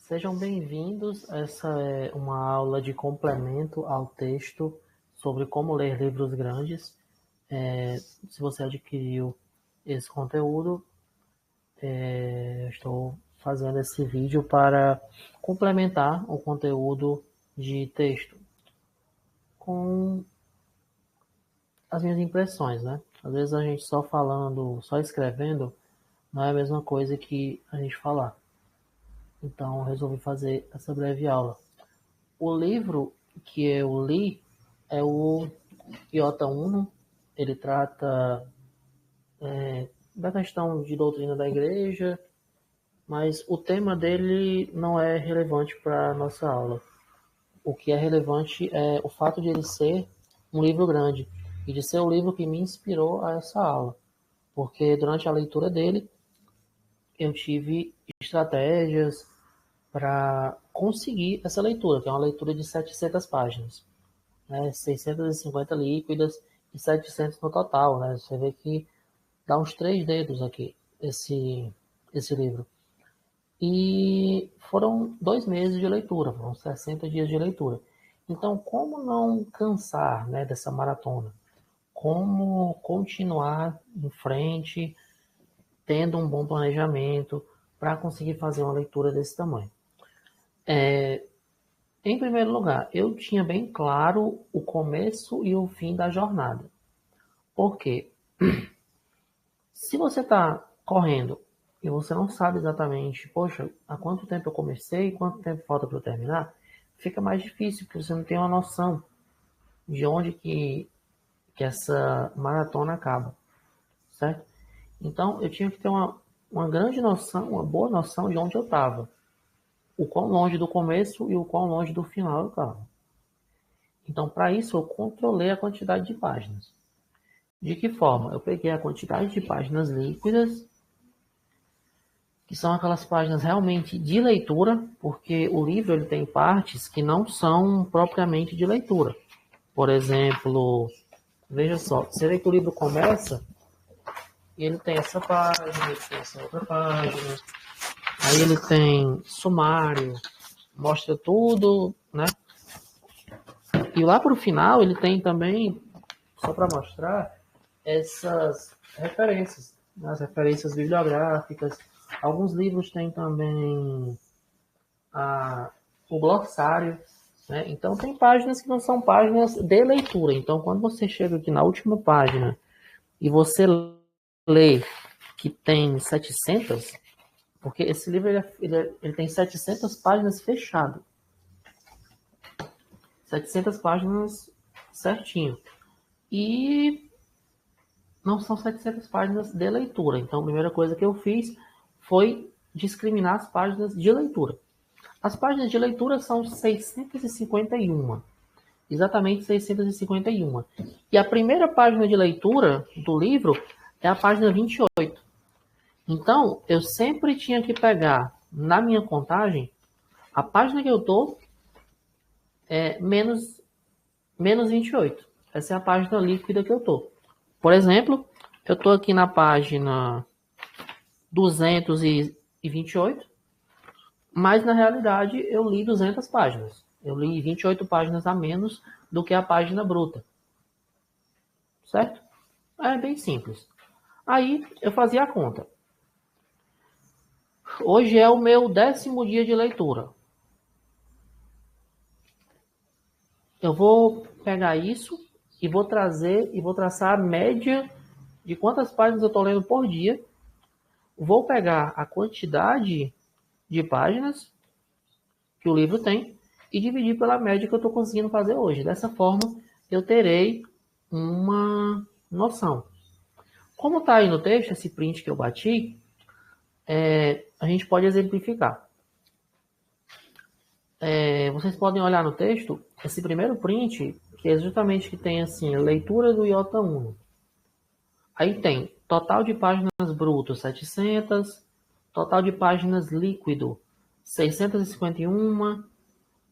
Sejam bem-vindos. Essa é uma aula de complemento ao texto sobre como ler livros grandes. Se você adquiriu esse conteúdo, estou fazendo esse vídeo para complementar o conteúdo de texto com as minhas impressões, né? Às vezes a gente só falando, só escrevendo, não é a mesma coisa que a gente falar. Então, resolvi fazer essa breve aula. O livro que eu li é o Iota Uno. Ele trata da questão de doutrina da igreja, mas o tema dele não é relevante para a nossa aula. O que é relevante é o fato de ele ser um livro grande e de ser o livro que me inspirou a essa aula, porque durante a leitura dele eu tive estratégias para conseguir essa leitura, que é uma leitura de 700 páginas, né? 650 líquidas e 700 no total, né? Você vê que dá uns 3 dedos aqui, esse livro. E foram 2 meses de leitura, foram 60 dias de leitura. Então, como não cansar, né, dessa maratona? Como continuar em frente, tendo um bom planejamento para conseguir fazer uma leitura desse tamanho? Em primeiro lugar, eu tinha bem claro o começo e o fim da jornada. Por quê? Se você está correndo e você não sabe exatamente, poxa, há quanto tempo eu comecei, quanto tempo falta para eu terminar, fica mais difícil, porque você não tem uma noção de onde que essa maratona acaba, certo? Então, eu tinha que ter uma grande noção, uma boa noção de onde eu estava. O quão longe do começo e o quão longe do final eu estava. Então, para isso, eu controlei a quantidade de páginas. De que forma? Eu peguei a quantidade de páginas líquidas, que são aquelas páginas realmente de leitura, porque o livro ele tem partes que não são propriamente de leitura. Por exemplo, veja só, você vê que o livro começa e ele tem essa página, ele tem essa outra página, aí ele tem sumário, mostra tudo, né? E lá para o final ele tem também, só para mostrar, essas referências, né? As referências bibliográficas. Alguns livros têm também o glossário, né? Então tem páginas que não são páginas de leitura. Então quando você chega aqui na última página e você lê que tem 700, porque esse livro ele tem 700 páginas fechado. 700 páginas certinho. E não são 700 páginas de leitura. Então, a primeira coisa que eu fiz foi discriminar as páginas de leitura. As páginas de leitura são 651. Exatamente 651. E a primeira página de leitura do livro é a página 28. Então, eu sempre tinha que pegar, na minha contagem, a página que eu estou menos 28. Essa é a página líquida que eu estou. Por exemplo, eu estou aqui na página 228, mas na realidade eu li 200 páginas. Eu li 28 páginas a menos do que a página bruta. Certo? É bem simples. Aí eu fazia a conta. Hoje é o meu 10º dia de leitura. Eu vou pegar isso e vou traçar a média de quantas páginas eu estou lendo por dia. Vou pegar a quantidade de páginas que o livro tem e dividir pela média que eu estou conseguindo fazer hoje. Dessa forma, eu terei uma noção. Como está aí no texto, esse print que eu bati, a gente pode exemplificar. Vocês podem olhar no texto, esse primeiro print, que é justamente que tem assim, leitura do Iota Uno. Aí tem total de páginas bruto 700, total de páginas líquido 651.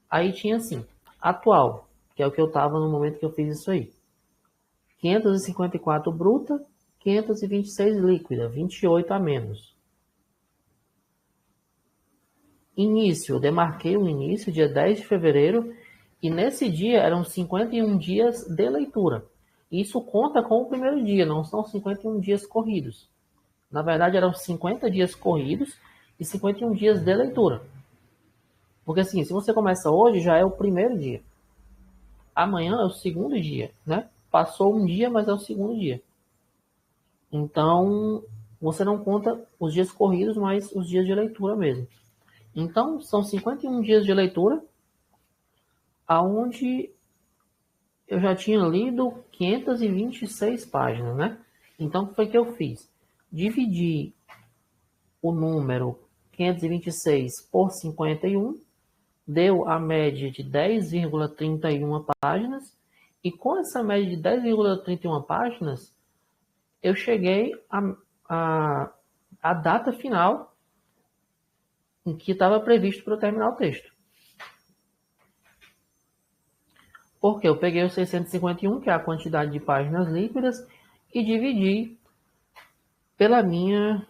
Aí tinha assim, atual, que é o que eu estava no momento que eu fiz isso aí. 554 bruta, 526 líquida, 28 a menos. Início, eu demarquei o início, dia 10 de fevereiro, e nesse dia eram 51 dias de leitura. Isso conta com o primeiro dia, não são 51 dias corridos. Na verdade, eram 50 dias corridos e 51 dias de leitura. Porque assim, se você começa hoje, já é o primeiro dia. Amanhã é o segundo dia, né? Passou um dia, mas é o segundo dia. Então, você não conta os dias corridos, mas os dias de leitura mesmo. Então, são 51 dias de leitura, aonde eu já tinha lido 526 páginas, né? Então, o que foi que eu fiz? Dividi o número 526 por 51, deu a média de 10,31 páginas, e com essa média de 10,31 páginas, eu cheguei à data final em que estava previsto para eu terminar o texto. Porque eu peguei os 651, que é a quantidade de páginas líquidas, e dividi pela minha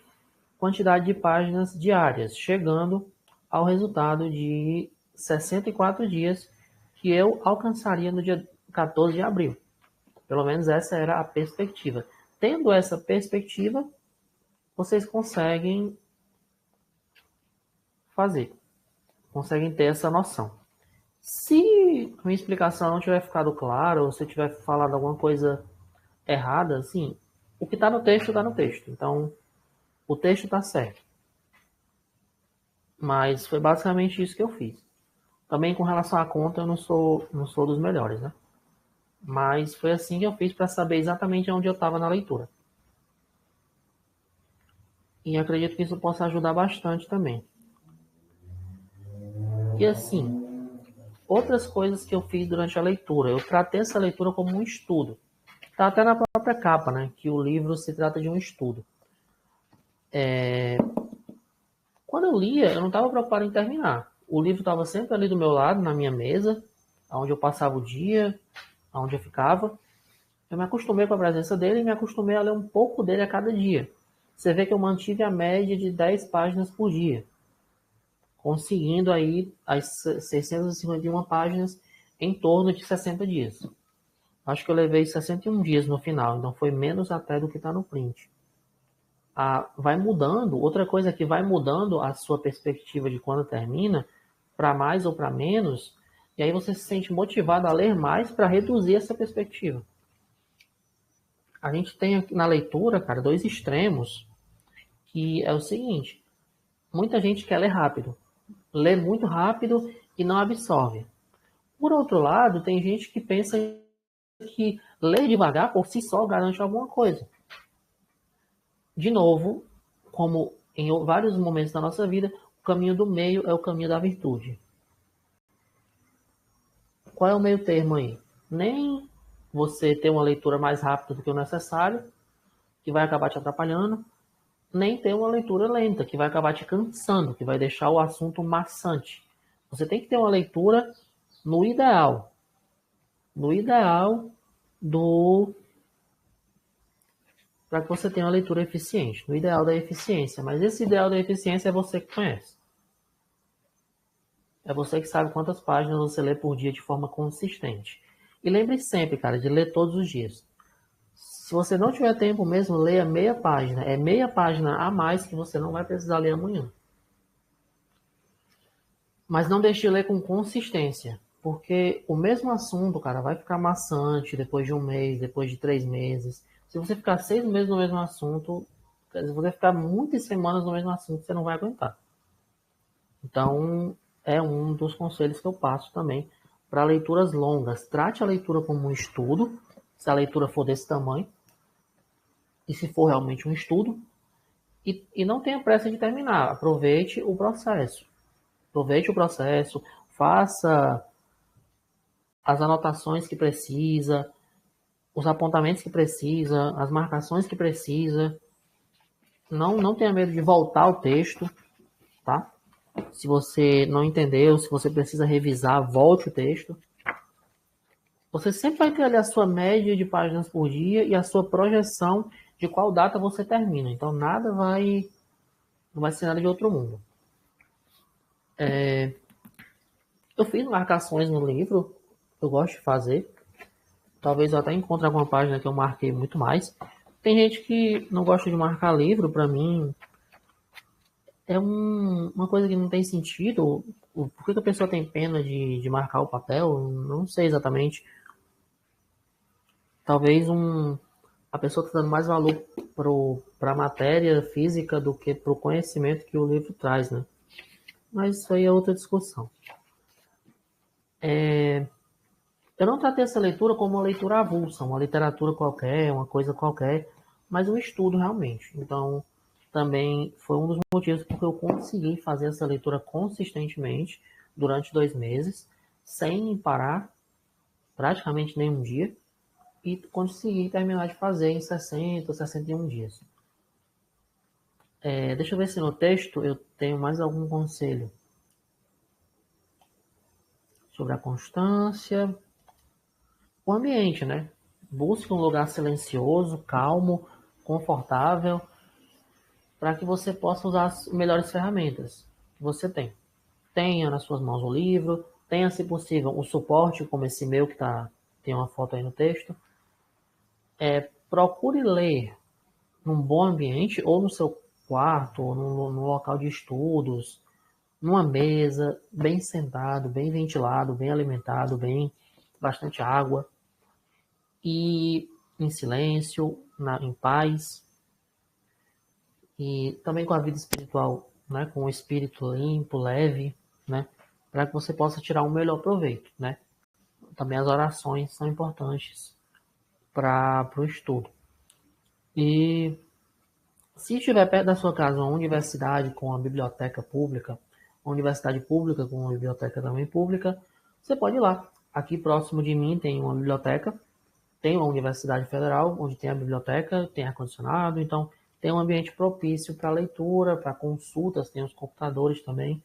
quantidade de páginas diárias, chegando ao resultado de 64 dias que eu alcançaria no dia 14 de abril. Pelo menos essa era a perspectiva. Tendo essa perspectiva, vocês conseguem fazer, conseguem ter essa noção. Se a minha explicação não tiver ficado clara, ou se eu tiver falado alguma coisa errada, assim, o que está no texto, está no texto. Então, o texto está certo. Mas foi basicamente isso que eu fiz. Também com relação à conta, eu não sou dos melhores, né? Mas foi assim que eu fiz para saber exatamente onde eu estava na leitura. E acredito que isso possa ajudar bastante também. E assim, outras coisas que eu fiz durante a leitura. Eu tratei essa leitura como um estudo. Está até na própria capa, né? Que o livro se trata de um estudo. Quando eu lia, eu não estava preocupado em terminar. O livro estava sempre ali do meu lado, na minha mesa, onde eu passava o dia, onde eu ficava. Eu me acostumei com a presença dele e me acostumei a ler um pouco dele a cada dia. Você vê que eu mantive a média de 10 páginas por dia, conseguindo aí as 651 páginas em torno de 60 dias. Acho que eu levei 61 dias no final, então foi menos até do que está no print. Vai mudando, outra coisa que vai mudando a sua perspectiva de quando termina, para mais ou para menos, e aí você se sente motivado a ler mais para reduzir essa perspectiva. A gente tem aqui na leitura, cara, dois extremos, que é o seguinte: muita gente quer ler rápido, lê muito rápido e não absorve. Por outro lado, tem gente que pensa que ler devagar por si só garante alguma coisa. De novo, como em vários momentos da nossa vida, o caminho do meio é o caminho da virtude. Qual é o meio termo aí? Nem você ter uma leitura mais rápida do que o necessário, que vai acabar te atrapalhando, nem ter uma leitura lenta, que vai acabar te cansando, que vai deixar o assunto maçante. Você tem que ter uma leitura no ideal para que você tenha uma leitura eficiente, no ideal da eficiência. Mas esse ideal da eficiência é você que conhece. É você que sabe quantas páginas você lê por dia de forma consistente. E lembre sempre, cara, de ler todos os dias. Se você não tiver tempo mesmo, leia meia página. É meia página a mais que você não vai precisar ler amanhã. Mas não deixe de ler com consistência. Porque o mesmo assunto, cara, vai ficar maçante depois de um mês, depois de 3 meses. Se você ficar 6 meses no mesmo assunto, se você ficar muitas semanas no mesmo assunto, você não vai aguentar. Então, é um dos conselhos que eu passo também para leituras longas. Trate a leitura como um estudo, se a leitura for desse tamanho, e se for realmente um estudo, e não tenha pressa de terminar. Aproveite o processo. Aproveite o processo, faça as anotações que precisa, os apontamentos que precisa, as marcações que precisa. Não tenha medo de voltar ao texto, tá? Se você não entendeu, se você precisa revisar, volte o texto. Você sempre vai ter ali a sua média de páginas por dia e a sua projeção de qual data você termina. Então não vai ser nada de outro mundo. Eu fiz marcações no livro, eu gosto de fazer. Talvez eu até encontre alguma página que eu marquei muito mais. Tem gente que não gosta de marcar livro, para mim é uma coisa que não tem sentido. Por que a pessoa tem pena de marcar o papel? Não sei exatamente. Talvez a pessoa está dando mais valor para a matéria física do que para o conhecimento que o livro traz, né? Mas isso aí é outra discussão. Eu não tratei essa leitura como uma leitura avulsa, uma literatura qualquer, uma coisa qualquer, mas um estudo realmente. Então, também foi um dos motivos porque eu consegui fazer essa leitura consistentemente durante 2 meses, sem parar praticamente nenhum dia, e consegui terminar de fazer em 60, 61 dias. Deixa eu ver se no texto eu tenho mais algum conselho sobre a constância. O ambiente, né? Busque um lugar silencioso, calmo, confortável, para que você possa usar as melhores ferramentas que você tem. Tenha nas suas mãos o livro, tenha, se possível, um suporte como esse meu tem uma foto aí no texto. Procure ler num bom ambiente, ou no seu quarto, ou no local de estudos, numa mesa, bem sentado, bem ventilado, bem alimentado, bastante água, e em silêncio, em paz, e também com a vida espiritual, né, com o espírito limpo, leve, né, para que você possa tirar um melhor proveito, né. Também as orações são importantes para o estudo. E se estiver perto da sua casa uma universidade com uma biblioteca pública, uma universidade pública com uma biblioteca também pública, você pode ir lá. Aqui próximo de mim tem uma biblioteca, tem uma universidade federal, onde tem a biblioteca, tem ar-condicionado, então tem um ambiente propício para leitura, para consultas, tem os computadores também.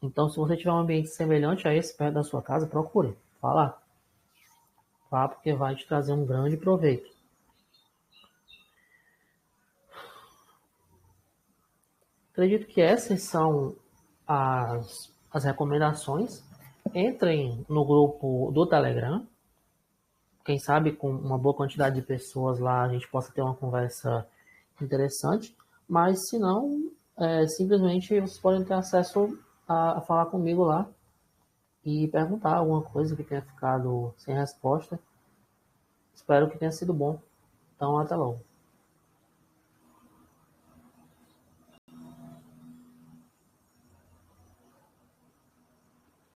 Então, se você tiver um ambiente semelhante a esse perto da sua casa, procure. Vá porque vai te trazer um grande proveito. Acredito que essas são as recomendações. Entrem no grupo do Telegram. Quem sabe com uma boa quantidade de pessoas lá a gente possa ter uma conversa interessante. Mas se não, simplesmente vocês podem ter acesso a falar comigo lá e perguntar alguma coisa que tenha ficado sem resposta. Espero que tenha sido bom. Então, até logo.